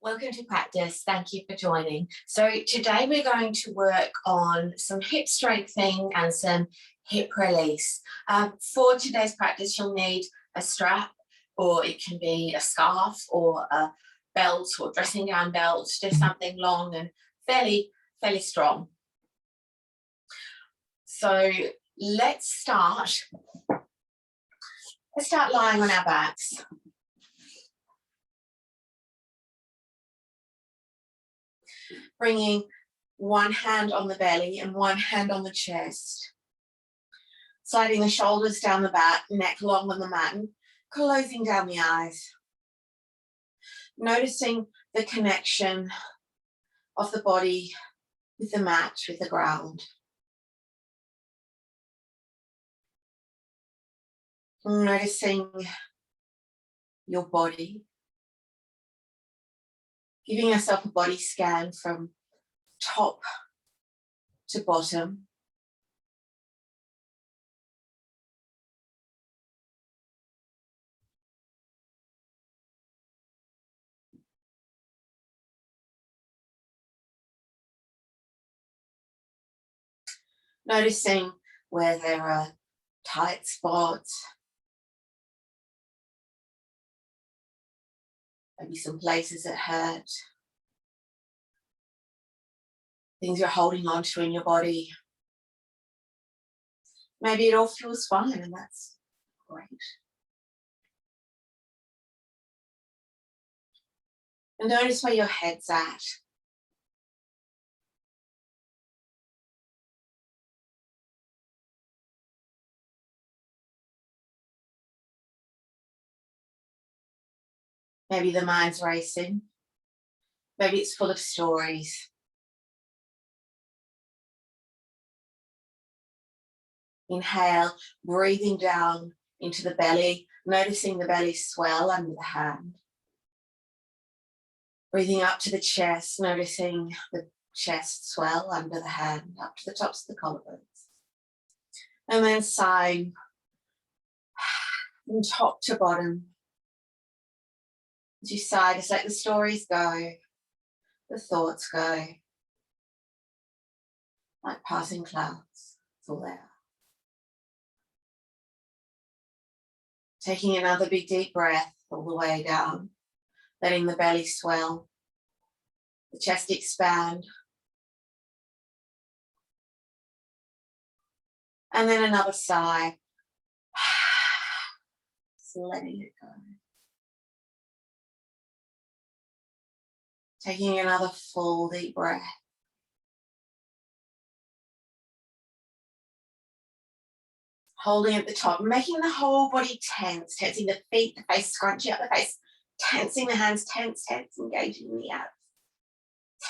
Welcome to practice. Thank you for joining. So today we're going to work on some hip strengthening and some hip release. For today's practice, you'll need a strap, or it can be a scarf or a belt or dressing gown belt, just something long and fairly strong. So let's start lying on our backs. Bringing one hand on the belly and one hand on the chest. Sliding the shoulders down the back, neck long on the mat, and closing down the eyes. Noticing the connection of the body with the mat, with the ground. Noticing your body. Giving yourself a body scan from top to bottom. Noticing where there are tight spots. Maybe some places that hurt. Things you're holding on to in your body. Maybe it all feels fine, and that's great. And notice where your head's at. Maybe the mind's racing. Maybe it's full of stories. Inhale, breathing down into the belly, noticing the belly swell under the hand. Breathing up to the chest, noticing the chest swell under the hand, up to the tops of the collarbones. And then sighing from top to bottom. As you sigh, just let the stories go, the thoughts go, like passing clouds. It's all there. Taking another big deep breath all the way down, letting the belly swell, the chest expand. And then another sigh, just letting it go. Taking another full deep breath. Holding at the top, making the whole body tense, tensing the feet, the face, scrunching up the face, tensing the hands, tense, engaging the abs.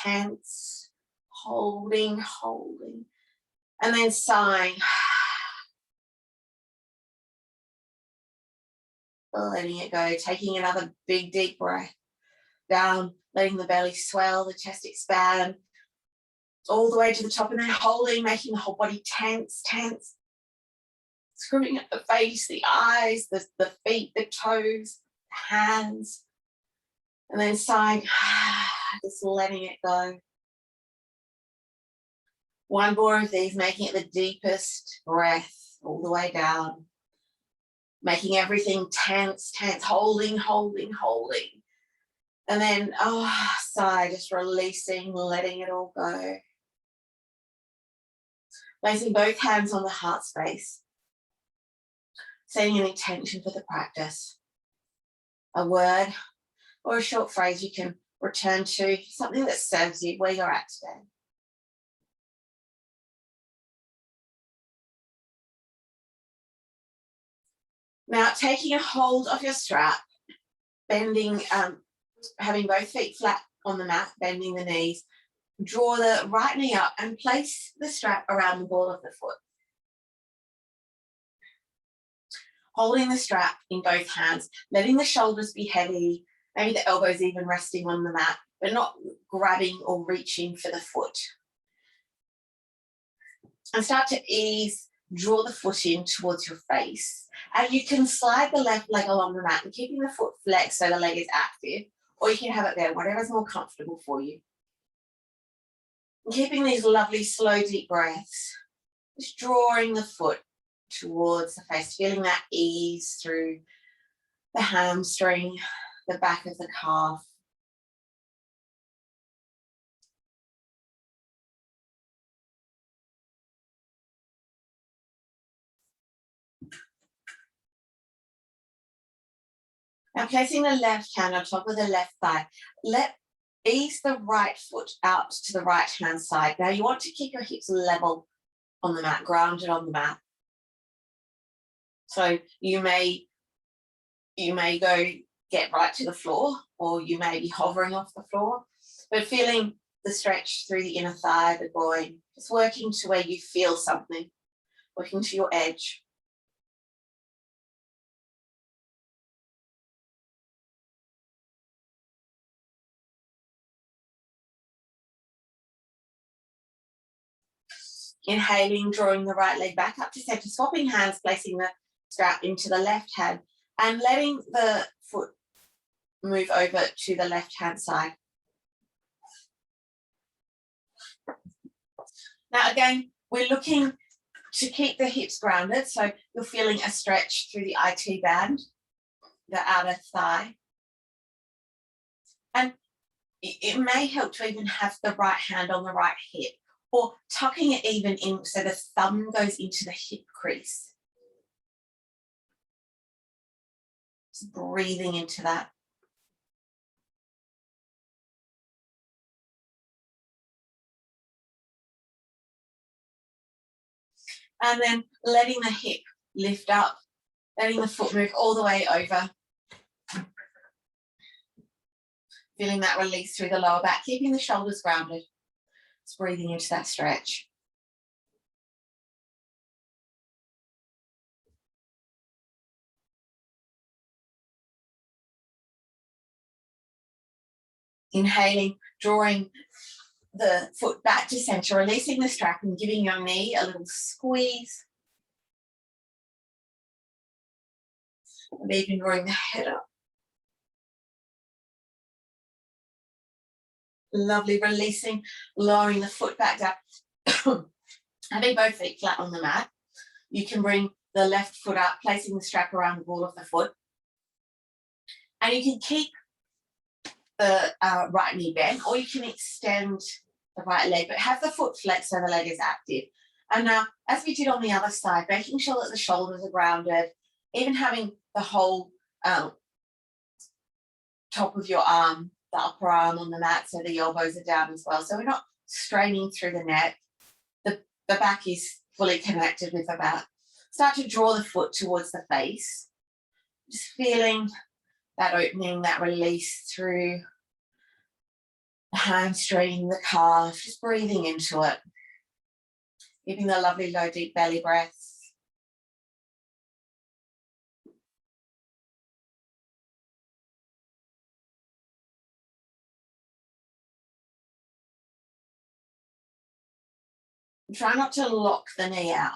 Tense, holding, and then sighing. Letting it go, taking another big deep breath. Down, letting the belly swell, the chest expand, all the way to the top, and then holding, making the whole body tense. Screwing at the face, the eyes, the feet, the toes, the hands. And then sighing, just letting it go. One more of these, making it the deepest breath all the way down. Making everything tense, holding. And then, sigh, just releasing, letting it all go. Placing both hands on the heart space. Setting an intention for the practice. A word or a short phrase you can return to, something that serves you where you're at today. Now, taking a hold of your strap, bending, having both feet flat on the mat, bending the knees, draw the right knee up and place the strap around the ball of the foot. Holding the strap in both hands, letting the shoulders be heavy, maybe the elbows even resting on the mat, but not grabbing or reaching for the foot. And start to ease, draw the foot in towards your face. And you can slide the left leg along the mat and keeping the foot flexed so the leg is active, or you can have it there, whatever's more comfortable for you. And keeping these lovely, slow, deep breaths, just drawing the foot towards the face, feeling that ease through the hamstring, the back of the calf. Now placing the left hand on top of the left thigh, ease the right foot out to the right hand side. Now you want to keep your hips level on the mat, grounded on the mat. So you may go get right to the floor, or you may be hovering off the floor, but feeling the stretch through the inner thigh, the groin, just working to where you feel something, working to your edge. Inhaling, drawing the right leg back up to center, swapping hands, placing the strap into the left hand and letting the foot move over to the left hand side. Now again, we're looking to keep the hips grounded, so you're feeling a stretch through the IT band, the outer thigh. And it may help to even have the right hand on the right hip, or tucking it even in so the thumb goes into the hip crease. Just breathing into that. And then letting the hip lift up, letting the foot move all the way over. Feeling that release through the lower back, keeping the shoulders grounded. Just breathing into that stretch. Inhaling, drawing the foot back to center, releasing the strap and giving your knee a little squeeze. And even drawing the head up. Lovely, releasing, lowering the foot back down. Having both feet flat on the mat, you can bring the left foot up, placing the strap around the ball of the foot. And you can keep the right knee bent, or you can extend the right leg, but have the foot flexed so the leg is active. And now, as we did on the other side, making sure that the shoulders are grounded, even having the whole top of your arm, the upper arm on the mat, so the elbows are down as well. So we're not straining through the neck. The back is fully connected with the mat. Start to draw the foot towards the face. Just feeling that opening, that release through the hamstring, the calf, just breathing into it. Giving the lovely low, deep belly breaths. Try not to lock the knee out.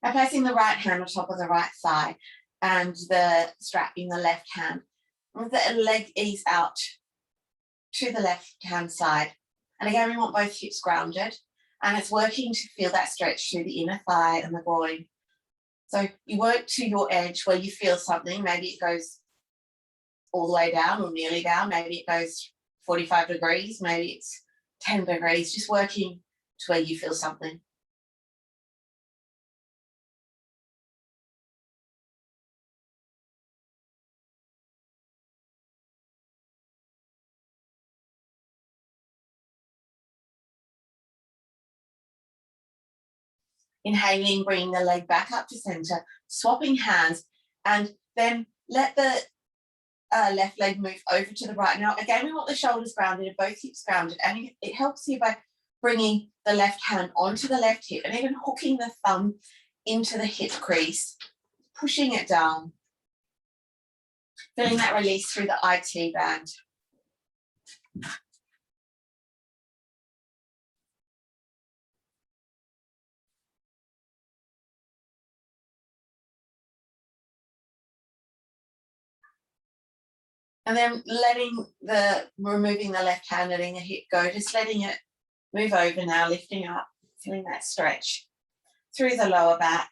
Now placing the right hand on top of the right thigh and the strap in the left hand. With the leg ease out to the left hand side. And again, we want both hips grounded, and it's working to feel that stretch through the inner thigh and the groin. So you work to your edge where you feel something. Maybe it goes all the way down or nearly down. Maybe it goes 45 degrees, maybe it's 10 degrees, just working to where you feel something. Inhaling, bringing the leg back up to center, swapping hands, and then let the left leg move over to the right. Now, again, we want the shoulders grounded and both hips grounded, and it helps you by bringing the left hand onto the left hip and even hooking the thumb into the hip crease, pushing it down, feeling that release through the IT band. And then removing the left hand, letting the hip go, just letting it move over now, lifting up, feeling that stretch through the lower back.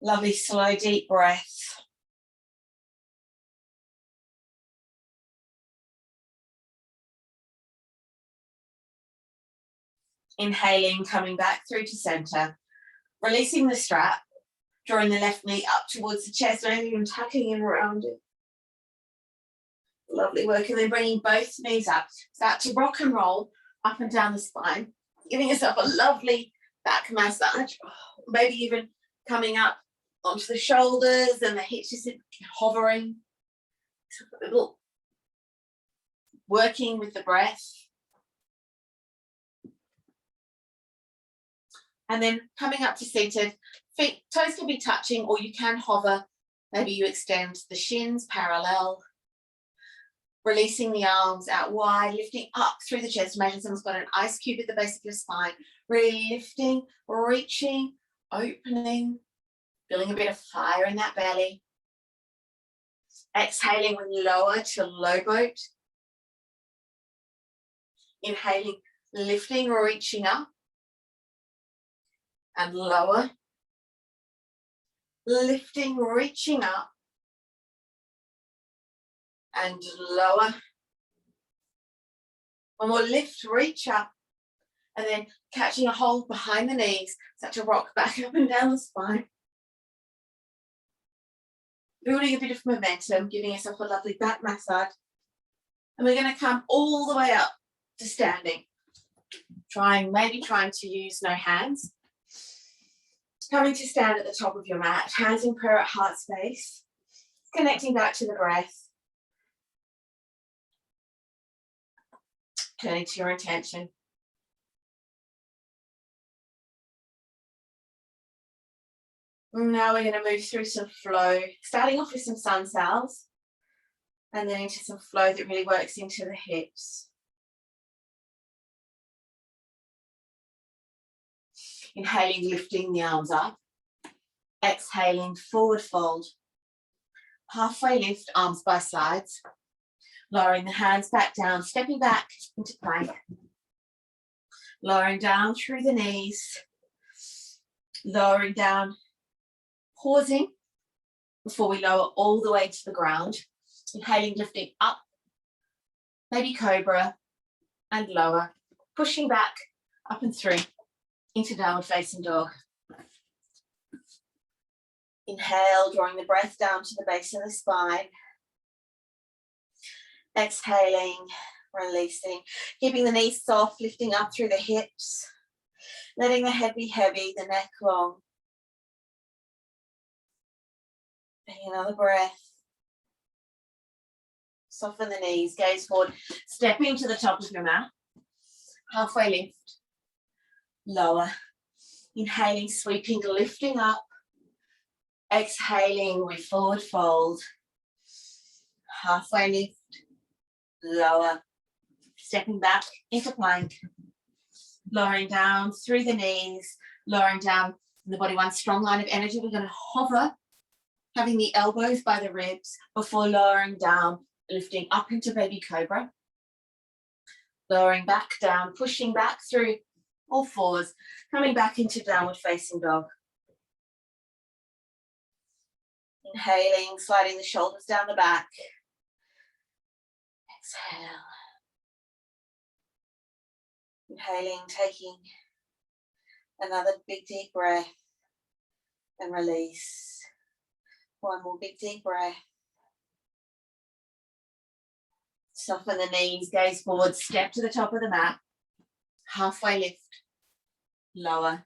Lovely, slow, deep breath. Inhaling, coming back through to center, releasing the strap, drawing the left knee up towards the chest, maybe even tucking in around it. Lovely work, and then bringing both knees up. Start to rock and roll up and down the spine, giving yourself a lovely back massage, maybe even coming up onto the shoulders and the hips, just hovering, a little working with the breath. And then coming up to seated, feet, toes can be touching, or you can hover. Maybe you extend the shins parallel, releasing the arms out wide, lifting up through the chest. Imagine someone's got an ice cube at the base of your spine, really lifting, reaching, opening, feeling a bit of fire in that belly. Exhaling, when you lower to low boat. Inhaling, lifting, reaching up. And lower, lifting, reaching up, and lower. One more lift, reach up, and then catching a hold behind the knees, start to rock back up and down the spine. Building a bit of momentum, giving yourself a lovely back massage. And we're going to come all the way up to standing. Maybe trying to use no hands. Coming to stand at the top of your mat, hands in prayer at heart space, connecting back to the breath, turning to your intention. Now we're going to move through some flow, starting off with some sun cells, and then into some flow that really works into the hips. Inhaling, lifting the arms up. Exhaling, forward fold. Halfway lift, arms by sides. Lowering the hands back down, stepping back into plank. Lowering down through the knees. Lowering down, pausing before we lower all the way to the ground. Inhaling, lifting up, maybe cobra, and lower. Pushing back, up and through. Into downward facing dog. Inhale, drawing the breath down to the base of the spine. Exhaling, releasing, keeping the knees soft, lifting up through the hips, letting the head be heavy, the neck long. Take another breath. Soften the knees, gaze forward, stepping to the top of your mat. Halfway lift. Lower, inhaling, sweeping, lifting up, exhaling, we forward fold, halfway lift, lower, stepping back into plank, lowering down through the knees, lowering down in the body, one strong line of energy. We're going to hover, having the elbows by the ribs before lowering down, lifting up into baby cobra, lowering back down, pushing back through all fours, coming back into downward facing dog. Inhaling, sliding the shoulders down the back. Exhale. Inhaling, taking another big deep breath and release. One more big deep breath. Soften the knees, gaze forward, step to the top of the mat. Halfway lift. Lower,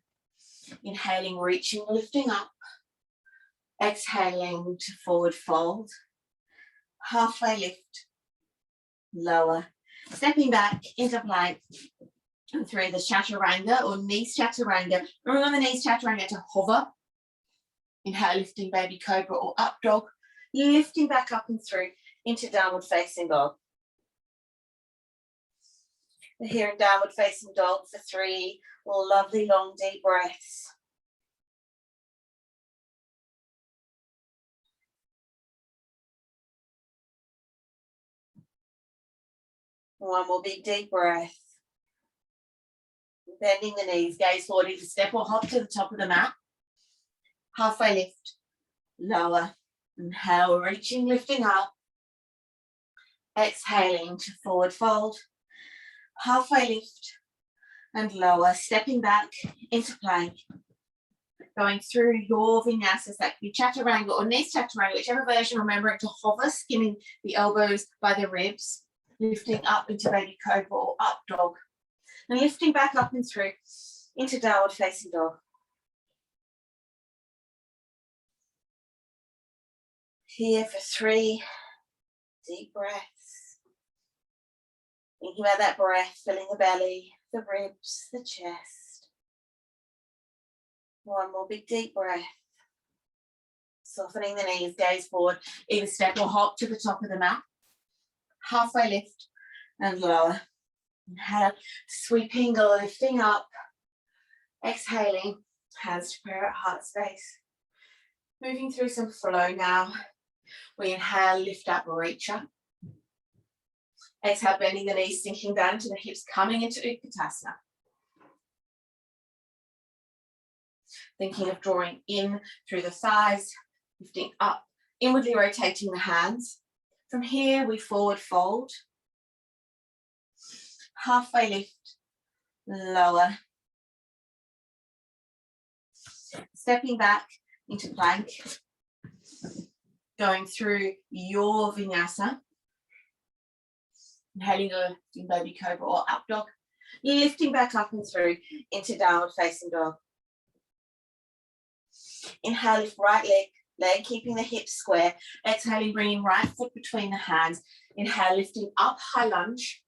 inhaling, reaching, lifting up, exhaling to forward fold, halfway lift, lower, stepping back into plank and through the chaturanga or knees chaturanga. Remember on the knees chaturanga to hover, inhale, lifting baby cobra or up dog, lifting back up and through into downward facing dog. We're here in downward facing dog for 3 lovely long deep breaths. One more big deep breath. Bending the knees, gaze forward, either step or hop to the top of the mat. Halfway lift, lower. Inhale, reaching, lifting up. Exhaling to forward fold. Halfway lift and lower, stepping back into plank. Going through your vinyasas, that could be chaturanga or nice chaturanga, whichever version, remembering to hover, skimming the elbows by the ribs, lifting up into baby cobra or up dog. And lifting back up and through into downward facing dog. Here for 3 deep breaths. Thinking about that breath, filling the belly, the ribs, the chest. One more big deep breath. Softening the knees, gaze forward, either step or hop to the top of the mat. Halfway lift and lower. Inhale, sweeping, lifting up. Exhaling, hands to prayer at heart space. Moving through some flow now. We inhale, lift up, reach up. Exhale, bending the knees, sinking down to the hips, coming into Utkatasana. Thinking of drawing in through the thighs, lifting up, inwardly rotating the hands. From here, we forward fold. Halfway lift, lower. Stepping back into plank. Going through your vinyasa. Inhaling lifting baby cobra or up dog. Lifting back up and through into downward facing dog. Inhale, lift right leg, keeping the hips square. Exhaling, bringing right foot between the hands. Inhale, lifting up, high lunge.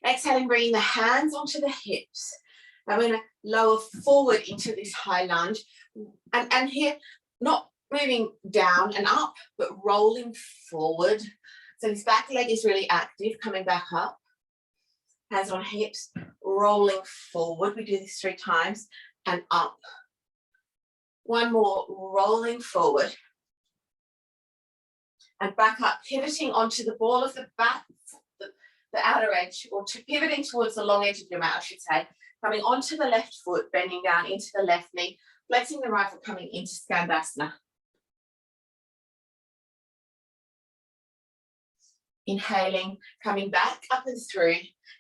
Exhaling, bringing the hands onto the hips. I'm going to lower forward into this high lunge. And here, not moving down and up, but rolling forward. So this back leg is really active, coming back up. Hands on hips, rolling forward. We do this 3 times and up. One more, rolling forward. And back up, pivoting onto the ball of the back, the outer edge, or pivoting towards the long edge of your mat, I should say. Coming onto the left foot, bending down into the left knee, flexing the right foot, coming into Skandasana. Inhaling, coming back up and through,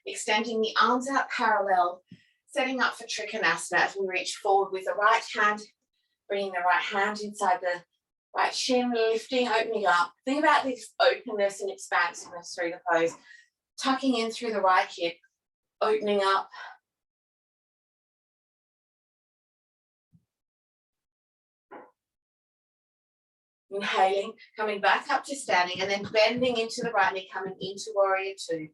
extending the arms out parallel, setting up for Trikonasana as we reach forward with the right hand, bringing the right hand inside the right shin, lifting, opening up. Think about this openness and expansiveness through the pose. Tucking in through the right hip, opening up. Inhaling, coming back up to standing, and then bending into the right knee, coming into warrior 2.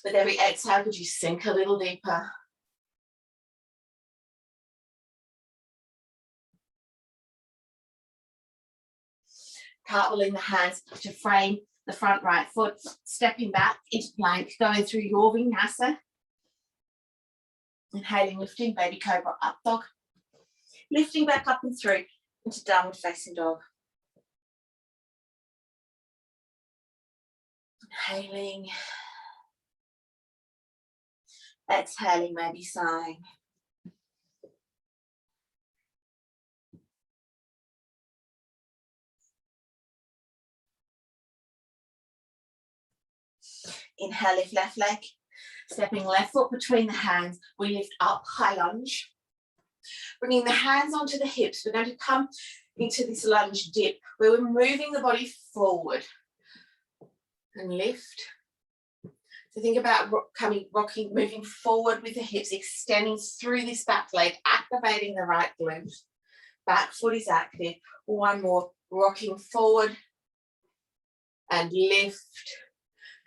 With every exhale, could you sink a little deeper? Cartwheeling the hands to frame the front right foot, stepping back into plank, going through your vinyasa. Inhaling, lifting, baby cobra, up dog. Lifting back up and through into downward facing dog. Inhaling. Exhaling, maybe sighing. Inhale, lift left leg. Stepping left foot between the hands. We lift up, high lunge. Bringing the hands onto the hips. We're going to come into this lunge dip where we're moving the body forward. And lift. So think about rocking, moving forward with the hips, extending through this back leg, activating the right glute. Back foot is active. One more, rocking forward and lift.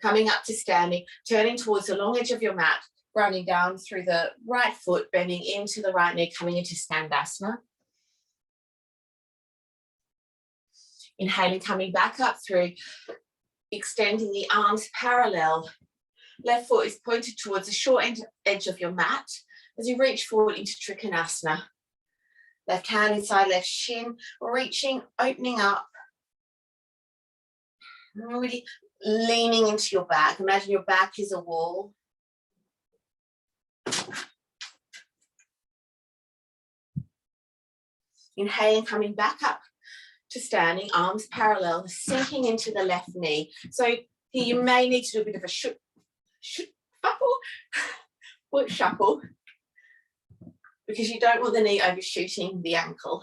Coming up to standing, turning towards the long edge of your mat, running down through the right foot, bending into the right knee, coming into Skandasana. Inhaling, coming back up through, extending the arms parallel. Left foot is pointed towards the short edge of your mat as you reach forward into Trikonasana. Left hand inside left shin, reaching, opening up. Really leaning into your back. Imagine your back is a wall. Inhaling, coming back up to standing, arms parallel, sinking into the left knee. So here you may need to do a bit of a shuffle, foot shuffle, because you don't want the knee overshooting the ankle.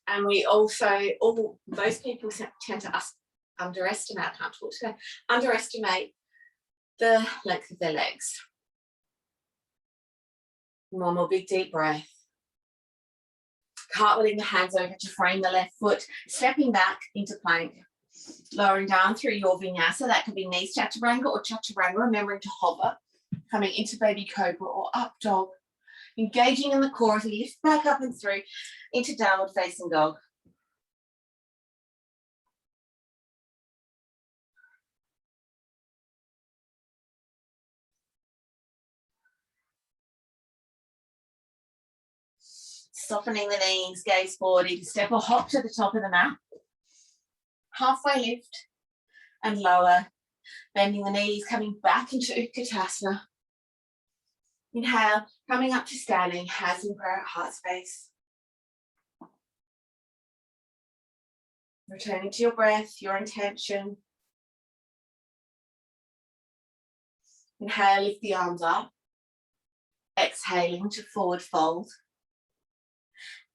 And we also, all those people tend to underestimate, I can't talk today, underestimate the length of their legs. One more big deep breath. Cartwheeling the hands over to frame the left foot, stepping back into plank, lowering down through your vinyasa. That could be knees chaturanga or chaturanga, remembering to hover, coming into baby cobra or up dog, engaging in the core as we lift back up and through into downward facing dog. Softening the knees, gaze forward, either step or hop to the top of the mat. Halfway lift and lower, bending the knees, coming back into Utkatasana. Inhale, coming up to standing, hands in prayer at heart space. Returning to your breath, your intention. Inhale, lift the arms up. Exhaling to forward fold.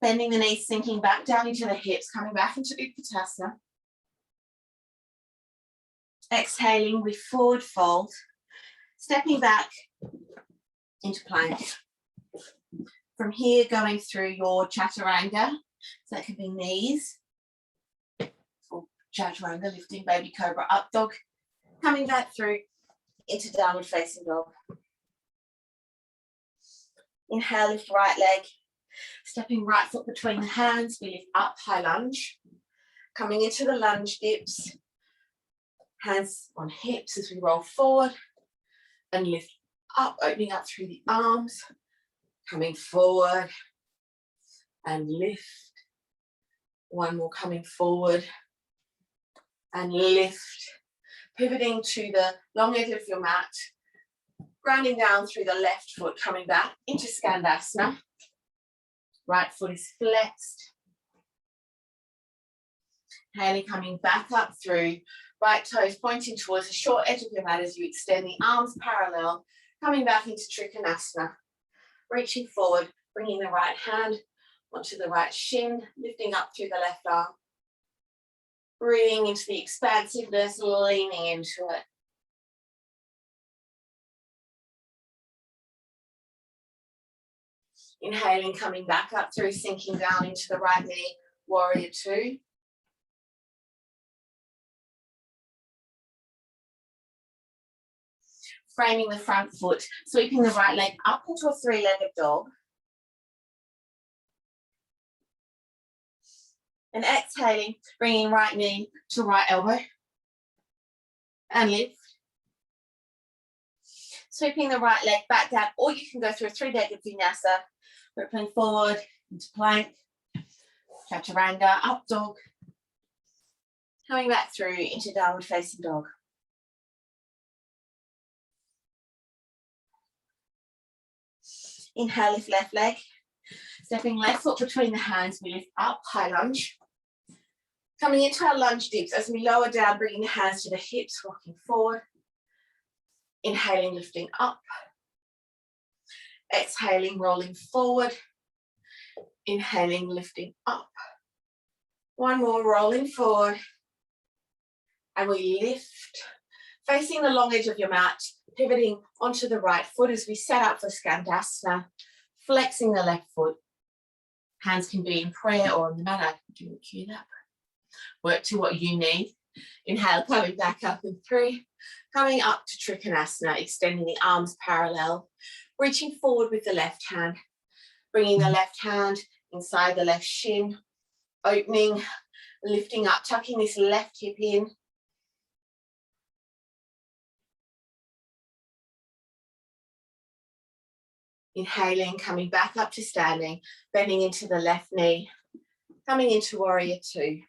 Bending the knees, sinking back down into the hips, coming back into Utkatasana. Exhaling, we forward fold. Stepping back into plank. From here, going through your chaturanga. So that could be knees. Or chaturanga, lifting baby cobra, up dog. Coming back through into downward facing dog. Inhale, lift right leg. Stepping right foot between the hands, we lift up, high lunge. Coming into the lunge dips. Hands on hips as we roll forward and lift up, opening up through the arms. Coming forward and lift. One more coming forward and lift. Pivoting to the long edge of your mat. Grounding down through the left foot, coming back into Skandasana. Right foot is flexed. Inhaling, coming back up through. Right toes pointing towards the short edge of your mat as you extend the arms parallel. Coming back into Trikonasana. Reaching forward, bringing the right hand onto the right shin, lifting up through the left arm. Breathing into the expansiveness, leaning into it. Inhaling, coming back up through, sinking down into the right knee, warrior two. Framing the front foot, sweeping the right leg up into a three-legged dog. And exhaling, bringing right knee to right elbow. And lift. Sweeping the right leg back down, or you can go through a three-legged vinyasa. Rippling forward into plank, chaturanga, up dog. Coming back through into downward facing dog. Inhale, lift left leg. Stepping left foot between the hands, we lift up, high lunge. Coming into our lunge dips as we lower down, bringing the hands to the hips, rocking forward. Inhaling, lifting up. Exhaling, rolling forward. Inhaling, lifting up. One more, rolling forward. And we lift, facing the long edge of your mat, pivoting onto the right foot as we set up for Skandasana, flexing the left foot. Hands can be in prayer or on the mat. I can do a cue that. Work to what you need. Inhale, coming back up and through. Coming up to Trikonasana, extending the arms parallel. Reaching forward with the left hand. Bringing the left hand inside the left shin. Opening, lifting up, tucking this left hip in. Inhaling, coming back up to standing, bending into the left knee, coming into warrior two.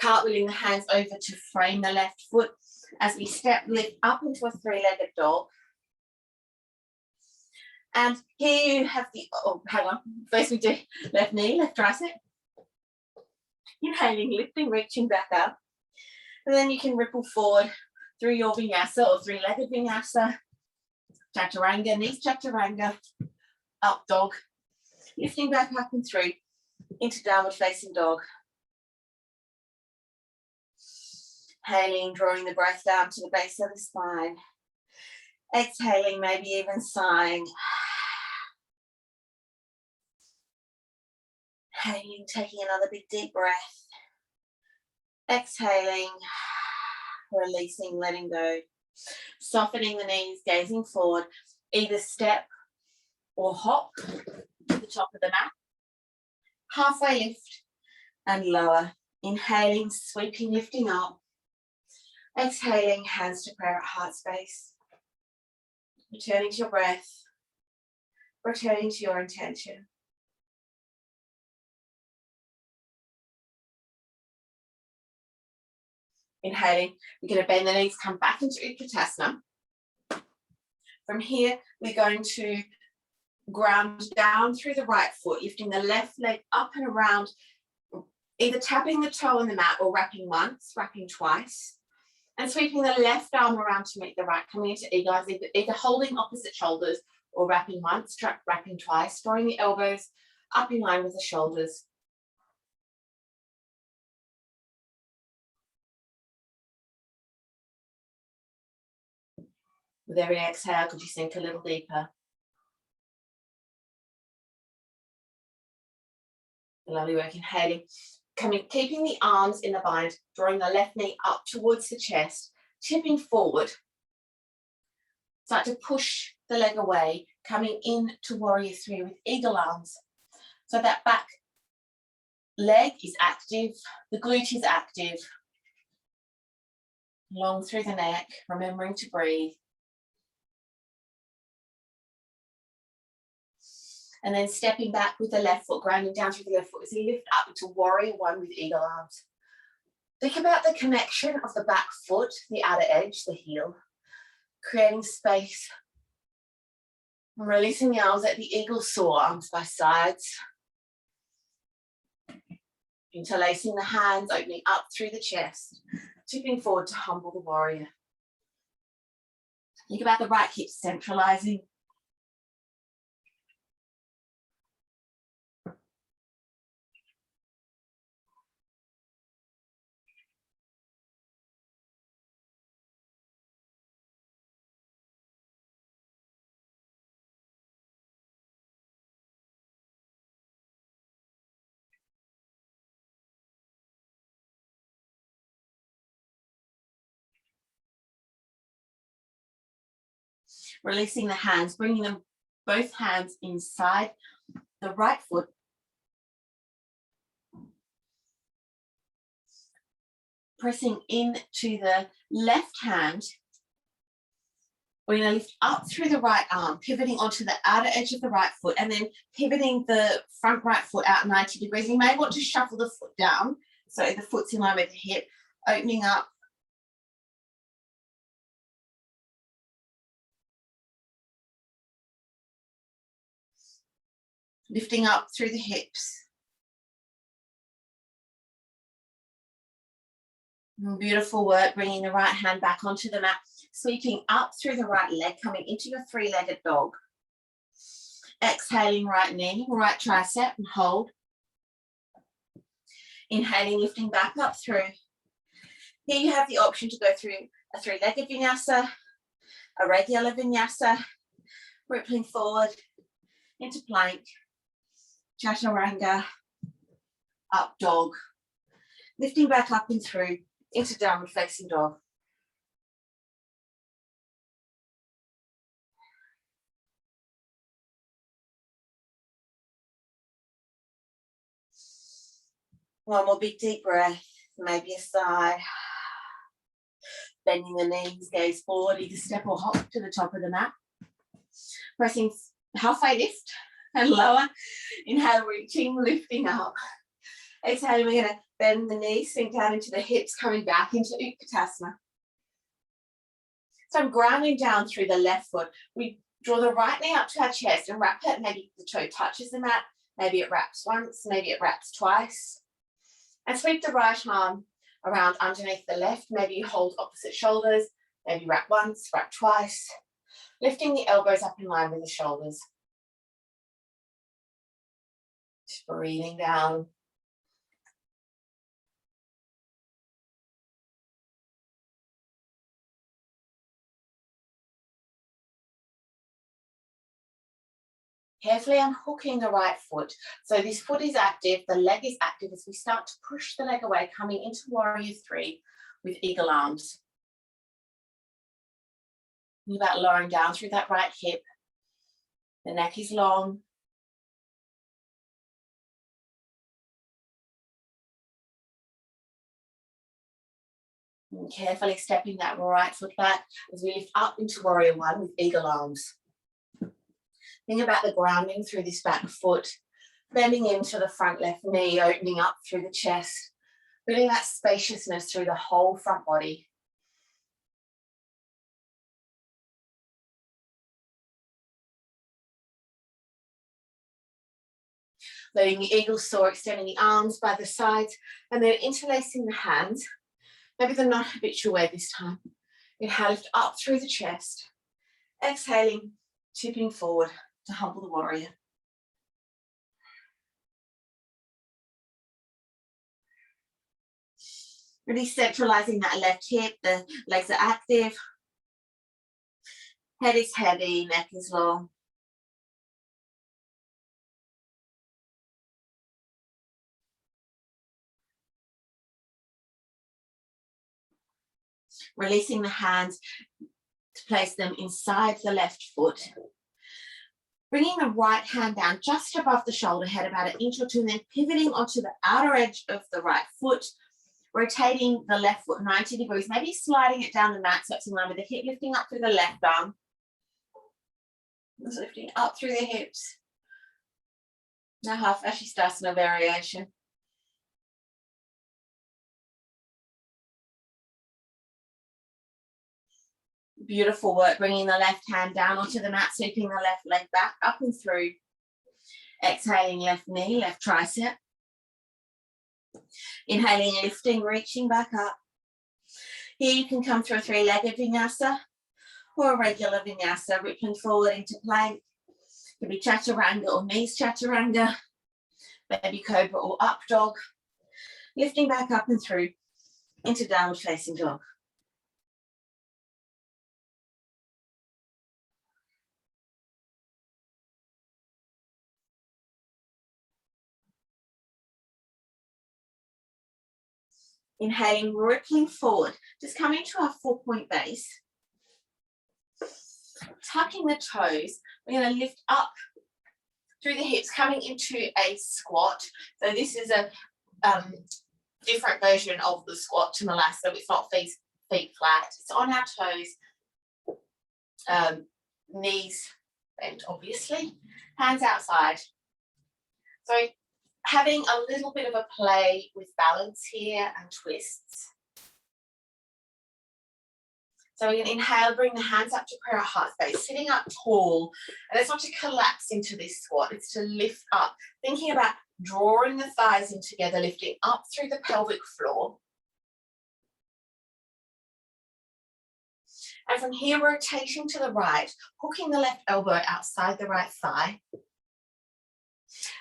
Cartwheeling the hands over to frame the left foot as we lift up into a three-legged dog. And here you have the, oh, hang on. First we do left knee, left tricep. Inhaling, lifting, reaching back up. And then you can ripple forward through your vinyasa or three-legged vinyasa. Chaturanga, knees chaturanga, up dog. Lifting back up and through into downward facing dog. Inhaling, drawing the breath down to the base of the spine. Exhaling, maybe even sighing. Inhaling, taking another big deep breath. Exhaling, releasing, letting go. Softening the knees, gazing forward. Either step or hop to the top of the mat. Halfway lift and lower. Inhaling, sweeping, lifting up. Exhaling, hands to prayer at heart space. Returning to your breath. Returning to your intention. Inhaling, we're going to bend the knees, come back into Utkatasana. From here, we're going to ground down through the right foot, lifting the left leg up and around, either tapping the toe on the mat or wrapping once, wrapping twice, and sweeping the left arm around to meet the right, coming into eagle eyes, either holding opposite shoulders or wrapping once, wrapping twice, drawing the elbows up in line with the shoulders. With every exhale, could you sink a little deeper? Lovely work, inhaling. Keeping the arms in the bind, drawing the left knee up towards the chest, tipping forward. Start to push the leg away, coming in to warrior three with eagle arms. So that back leg is active, the glute is active. Long through the neck, remembering to breathe. And then stepping back with the left foot, grounding down through the left foot as you lift up into warrior one with eagle arms. Think about the connection of the back foot, the outer edge, the heel, creating space. Releasing the arms at the eagle soar, arms by sides. Interlacing the hands, opening up through the chest, tipping forward to humble the warrior. Think about the right hip centralizing. Releasing the hands, bringing them both hands inside the right foot. Pressing into the left hand. We're going to lift up through the right arm, pivoting onto the outer edge of the right foot, and then pivoting the front right foot out 90 degrees. You may want to shuffle the foot down so the foot's in line with the hip, opening up. Lifting up through the hips. Beautiful work, bringing the right hand back onto the mat, sweeping up through the right leg, coming into your three-legged dog. Exhaling, right knee, right tricep, and hold. Inhaling, lifting back up through. Here you have the option to go through a three-legged vinyasa, a regular vinyasa, rippling forward into plank, chaturanga, up dog, lifting back up and through into downward facing dog. One more big deep breath, maybe a sigh. Bending the knees, gaze forward, either step or hop to the top of the mat. Pressing halfway lift and lower. Inhale, reaching, lifting up. Exhaling, we're going to bend the knees, sink down into the hips, coming back into Utkatasana. So I'm grounding down through the left foot. We draw the right knee up to our chest and wrap it. Maybe the toe touches the mat. Maybe it wraps once. Maybe it wraps twice. And sweep the right arm around underneath the left. Maybe you hold opposite shoulders. Maybe wrap once, wrap twice. Lifting the elbows up in line with the shoulders. Just breathing down. Carefully unhooking the right foot. So this foot is active, the leg is active as we start to push the leg away, coming into Warrior Three with eagle arms. Think about lowering down through that right hip. The neck is long. And carefully stepping that right foot back as we lift up into Warrior One with eagle arms. Think about the grounding through this back foot, bending into the front left knee, opening up through the chest, feeling that spaciousness through the whole front body. Letting the eagle soar, extending the arms by the sides, and then interlacing the hands. Maybe the non-habitual way this time. Inhale, lift up through the chest. Exhaling, tipping forward to humble the warrior. Really centralizing that left hip, the legs are active. Head is heavy, neck is long. Releasing the hands to place them inside the left foot. Bringing the right hand down just above the shoulder head, about an inch or two, and then pivoting onto the outer edge of the right foot, rotating the left foot 90 degrees, maybe sliding it down the mat so it's in line with the hip, lifting up through the left arm. Just lifting up through the hips. Now half Ashistasana variation. Beautiful work, bringing the left hand down onto the mat, sweeping the left leg back, up and through. Exhaling, left knee, left tricep. Inhaling, lifting, reaching back up. Here you can come through a three-legged vinyasa or a regular vinyasa, rippling forward into plank. It can be chaturanga or knees chaturanga, baby cobra or up dog. Lifting back up and through into downward facing dog. Inhaling, rippling forward, just coming to our 4-point base. Tucking the toes, we're going to lift up through the hips, coming into a squat. So this is a different version of the squat to Malasa. It's not feet flat, it's on our toes, knees bent obviously, hands outside. So having a little bit of a play with balance here and twists. So we're going to inhale, bring the hands up to prayer heart space, sitting up tall. And it's not to collapse into this squat, it's to lift up. Thinking about drawing the thighs in together, lifting up through the pelvic floor. And from here, rotation to the right, hooking the left elbow outside the right thigh.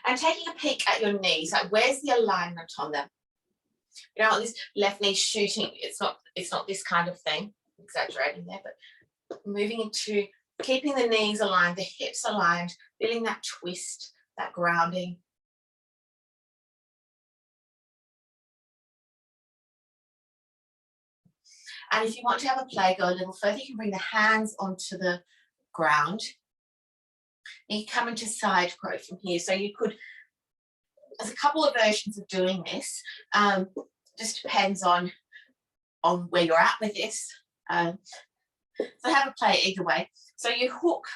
And taking a peek at your knees, like where's the alignment on them? You don't want this left knee shooting, it's not this kind of thing, exaggerating there, but moving into keeping the knees aligned, the hips aligned, feeling that twist, that grounding. And if you want to have a play, go a little further, you can bring the hands onto the ground. And you come into side crow from here. So you could, there's a couple of versions of doing this. Just depends on where you're at with this. So have a play either way. So you hook,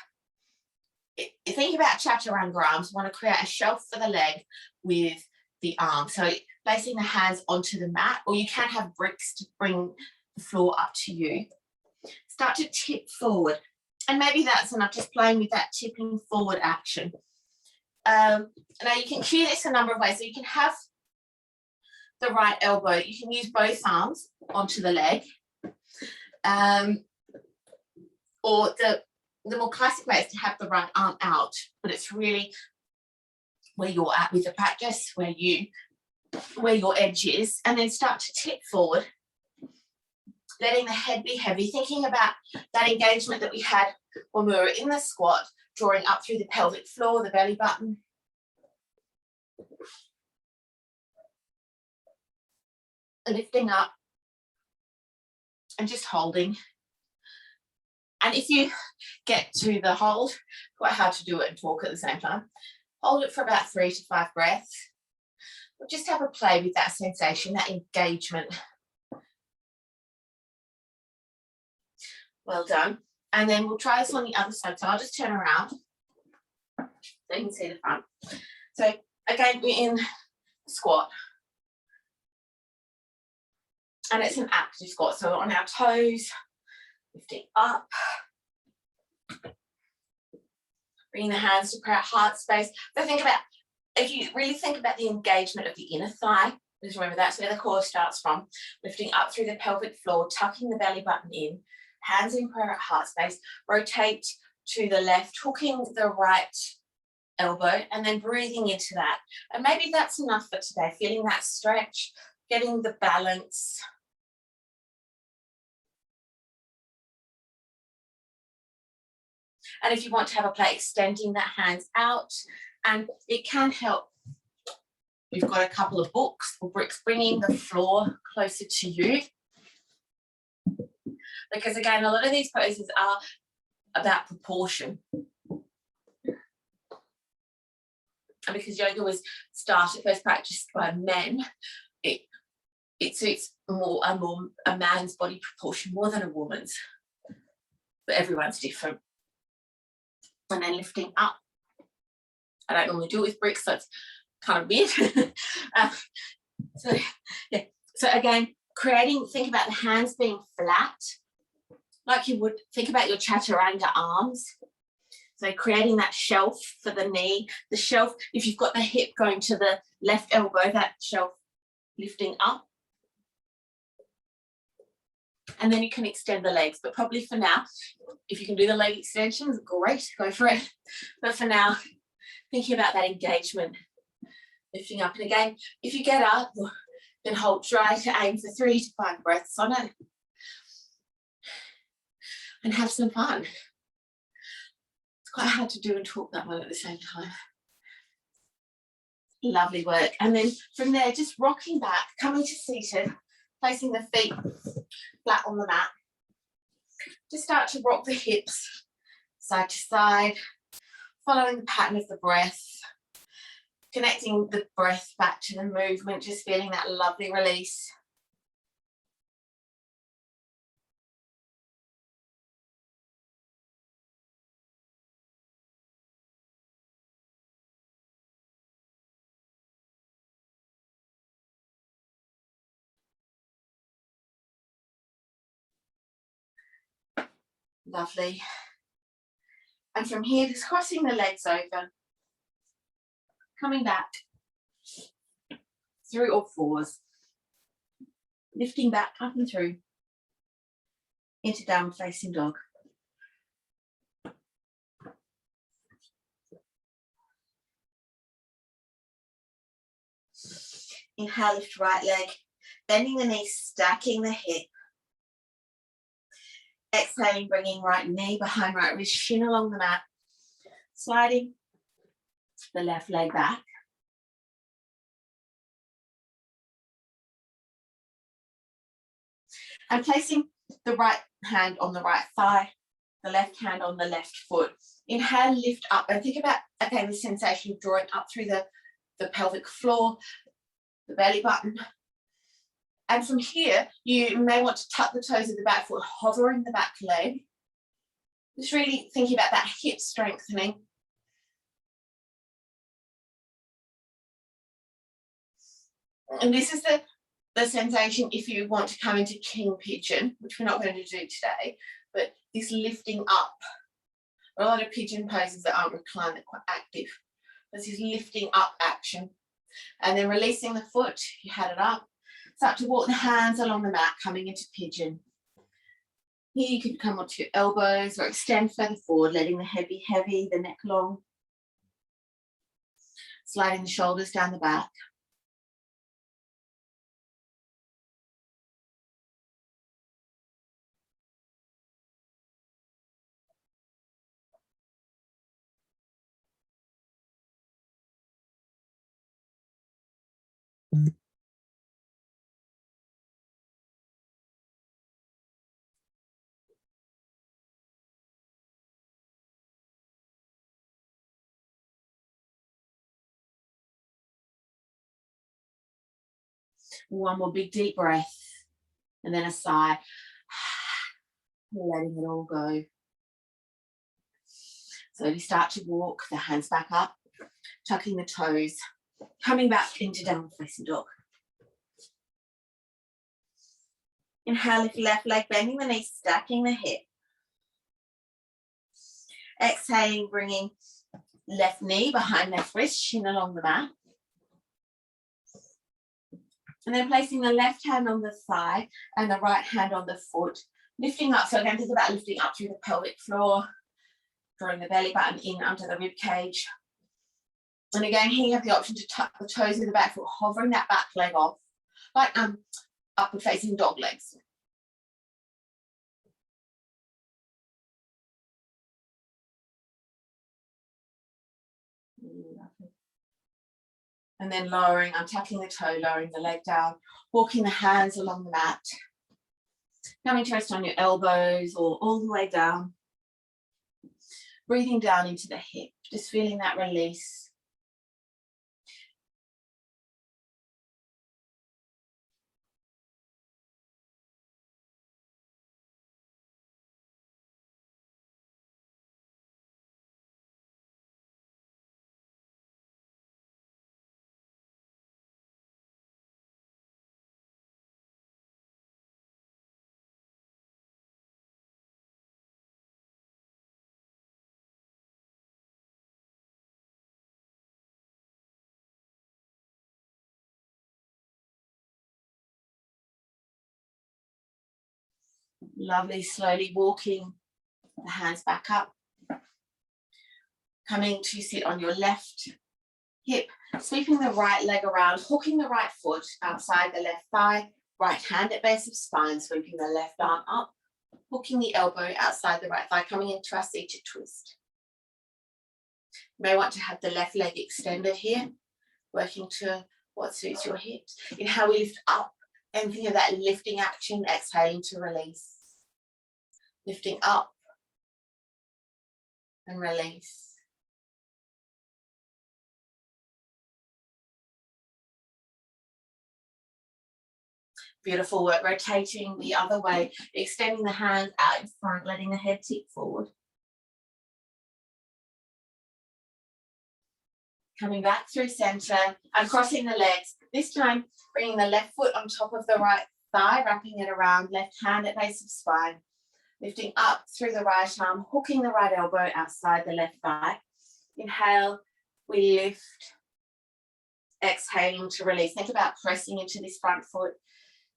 you think about chaturanga arms, want to create a shelf for the leg with the arm. So placing the hands onto the mat, or you can have bricks to bring the floor up to you. Start to tip forward. And maybe that's enough, just playing with that tipping forward action. Now you can cue this a number of ways. So you can have the right elbow, you can use both arms onto the leg. Or the more classic way is to have the right arm out, but it's really where you're at with the practice, where your edge is, and then start to tip forward, letting the head be heavy, thinking about that engagement that we had when we were in the squat, drawing up through the pelvic floor, the belly button. Lifting up and just holding. And if you get to the hold, quite hard to do it and talk at the same time, hold it for about 3 to 5 breaths. But just have a play with that sensation, that engagement. Well done. And then we'll try this on the other side. So I'll just turn around so you can see the front. So again, we're in squat. And it's an active squat. So on our toes, lifting up. Bringing the hands to prayer, heart space. So think about, if you really think about the engagement of the inner thigh, just remember that's where the core starts from. Lifting up through the pelvic floor, tucking the belly button in, hands in prayer at heart space, rotate to the left, hooking the right elbow, and then breathing into that. And maybe that's enough for today, feeling that stretch, getting the balance. And if you want to have a play, extending that hands out, and it can help. We've got a couple of books or bricks, bringing the floor closer to you. Because again, a lot of these poses are about proportion. And because yoga was started, first practiced by men, it suits a man's body proportion more than a woman's. But everyone's different. And then lifting up. I don't normally do it with bricks, so it's kind of weird. So again, think about the hands being flat, like you would think about your chaturanga arms. So creating that shelf for the knee, the shelf, if you've got the hip going to the left elbow, that shelf lifting up. And then you can extend the legs, but probably for now, if you can do the leg extensions, great, go for it. But for now, thinking about that engagement, lifting up. And again, if you get up, then hold, try to aim for 3 to 5 breaths on it. And have some fun. It's quite hard to do and talk that one at the same time. Lovely work. And then from there, just rocking back, coming to seated, placing the feet flat on the mat. Just start to rock the hips side to side, following the pattern of the breath, connecting the breath back to the movement, just feeling that lovely release. Lovely. And from here, just crossing the legs over, coming back through all fours, lifting back up and through into downward facing dog. Inhale, lift right leg, bending the knee, stacking the hip. Exhaling, bringing right knee behind right wrist, shin along the mat, sliding the left leg back. And placing the right hand on the right thigh, the left hand on the left foot. Inhale, lift up, and think about, again, the sensation of drawing up through the pelvic floor, the belly button. And from here, you may want to tuck the toes of the back foot, hovering the back leg. Just really thinking about that hip strengthening. And this is the sensation if you want to come into king pigeon, which we're not going to do today, but this lifting up. A lot of pigeon poses that aren't reclined, they're quite active. There's this lifting up action. And then releasing the foot, you had it up. Start to walk the hands along the mat, coming into pigeon. Here you can come onto your elbows or extend further forward, letting the head be heavy, the neck long. Sliding the shoulders down the back. One more big deep breath and then a sigh, letting it all go. So you start to walk the hands back up, tucking the toes, coming back into downward facing dog. Inhale, lift left leg, bending the knees, stacking the hip. Exhaling, bringing left knee behind left wrist, shin along the mat. And then placing the left hand on the thigh and the right hand on the foot, lifting up. So again, think about lifting up through the pelvic floor, drawing the belly button in under the rib cage. And again, here you have the option to tuck the toes in the back foot, hovering that back leg off, like upward facing dog legs. And then lowering, untucking the toe, lowering the leg down, walking the hands along the mat. Coming to rest on your elbows or all the way down. Breathing down into the hip, just feeling that release. Lovely, slowly walking the hands back up. Coming to sit on your left hip, sweeping the right leg around, hooking the right foot outside the left thigh, right hand at base of spine, sweeping the left arm up, hooking the elbow outside the right thigh, coming into our seated twist. You may want to have the left leg extended here, working to what suits your hips. Inhale, we lift up, and think of that lifting action, exhaling to release. Lifting up and release. Beautiful work, rotating the other way, extending the hands out in front, letting the head tip forward. Coming back through center and crossing the legs. This time, bringing the left foot on top of the right thigh, wrapping it around, left hand at base of spine. Lifting up through the right arm, hooking the right elbow outside the left thigh. Inhale, we lift. Exhaling to release. Think about pressing into this front foot.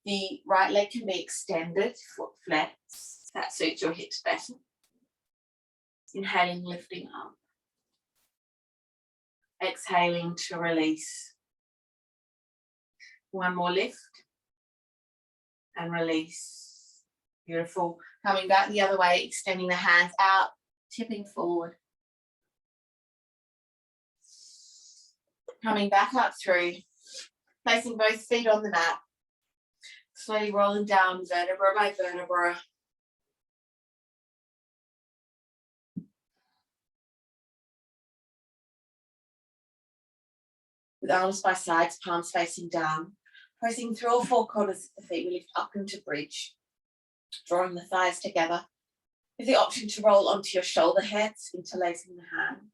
The right leg can be extended, foot flex. That suits your hips better. Inhaling, lifting up. Exhaling to release. One more lift and release. Beautiful. Coming back the other way, extending the hands out, tipping forward. Coming back up through, placing both feet on the mat. Slowly rolling down vertebra by vertebra. With arms by sides, palms facing down. Pressing through all four corners of the feet, we lift up into bridge. Drawing the thighs together. With the option to roll onto your shoulder heads, interlacing the hands.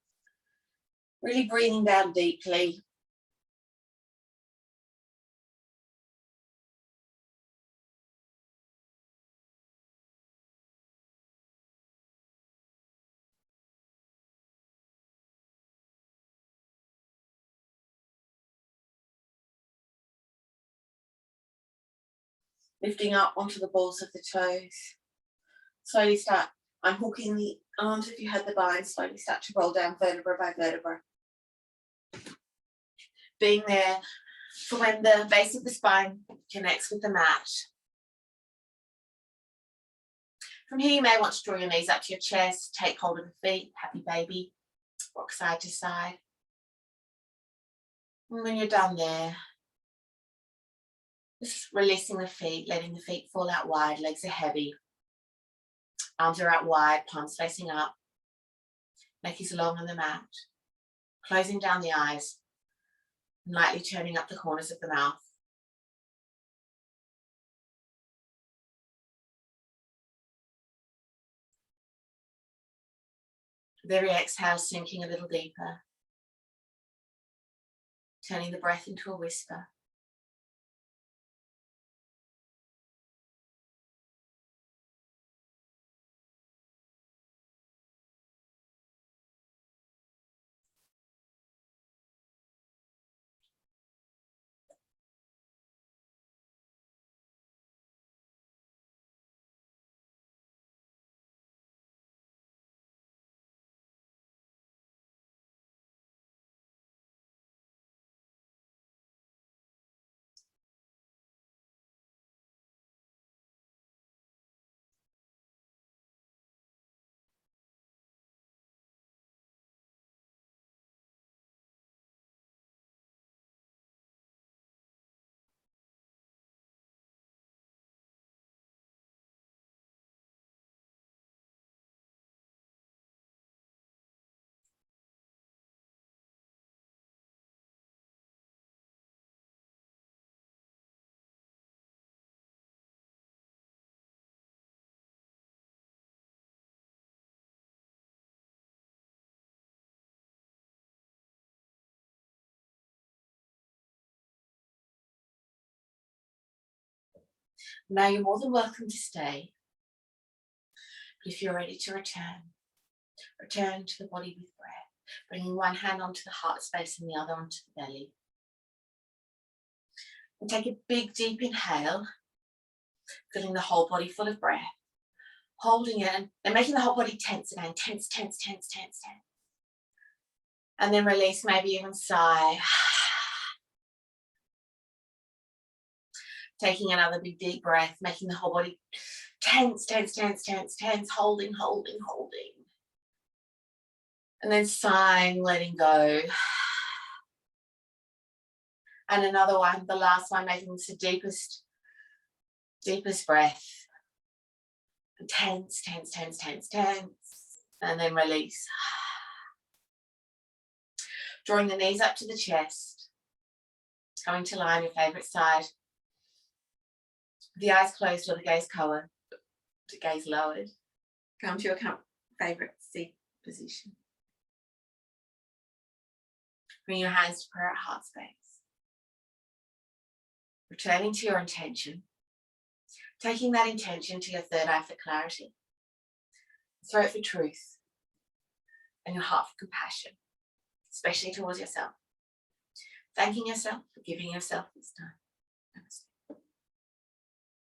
Really breathing down deeply. Lifting up onto the balls of the toes. Slowly start unhooking the arms if you had the bind. Slowly start to roll down vertebra by vertebra. Being there for when the base of the spine connects with the mat. From here, you may want to draw your knees up to your chest, take hold of the feet, happy baby, rock side to side. And when you're done there, just releasing the feet, letting the feet fall out wide, legs are heavy. Arms are out wide, palms facing up. Neck is long on the mat. Closing down the eyes, lightly turning up the corners of the mouth. With every exhale, sinking a little deeper. Turning the breath into a whisper. Now you're more than welcome to stay. But if you're ready to return, return to the body with breath, bringing one hand onto the heart space and the other onto the belly. And take a big, deep inhale, filling the whole body full of breath, holding it and making the whole body tense again, tense, tense, tense, tense, tense. And then release, maybe even sigh. Taking another big deep breath, making the whole body tense, tense, tense, tense, tense, holding, holding, holding. And then sighing, letting go. And another one, the last one, making this the deepest breath. And tense, tense, tense, tense, tense. And then release. Drawing the knees up to the chest. Coming to lie on your favourite side. The eyes closed or the gaze covered, the gaze lowered. Come to your favourite seat position. Bring your hands to prayer at heart space. Returning to your intention. Taking that intention to your third eye for clarity. Throat for truth. And your heart for compassion, especially towards yourself. Thanking yourself for giving yourself this time. Namaste.